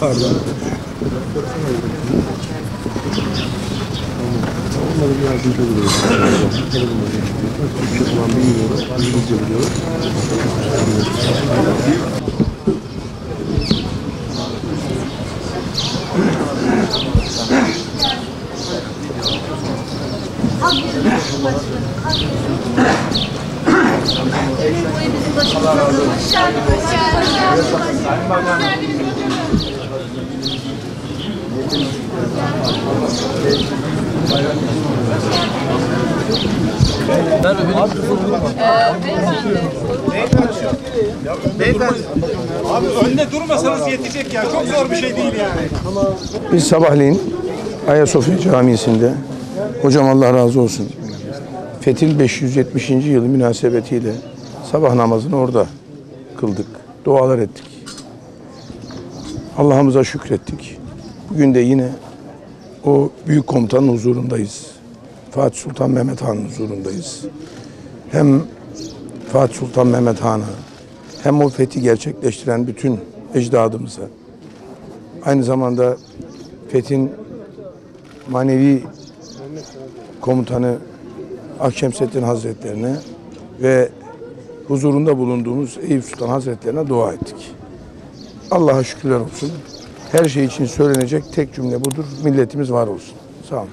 Pardon. Onları bir yardımcı oluyoruz. Türkçe falan bilmiyoruz. İngilizce biliyoruz. Allah razı olsun. Beyefendi. Abi önde durmasanız yetecek ya. Çok zor bir şey değil yani. Biz sabahleyin Ayasofya Camisi'nde, hocam Allah razı olsun, Fetih'in 570. yılı münasebetiyle sabah namazını orada kıldık. Dualar ettik. Allah'ımıza şükrettik. Bugün de yine o büyük komutanın huzurundayız. Fatih Sultan Mehmet Han'ın huzurundayız. Hem Fatih Sultan Mehmet Han'a hem o fethi gerçekleştiren bütün ecdadımıza, aynı zamanda fethin manevi komutanı Akşemseddin Hazretlerine ve huzurunda bulunduğumuz Eyüp Sultan Hazretlerine dua ettik. Allah'a şükürler olsun. Her şey için söylenecek tek cümle budur. Milletimiz var olsun. Sağ olun.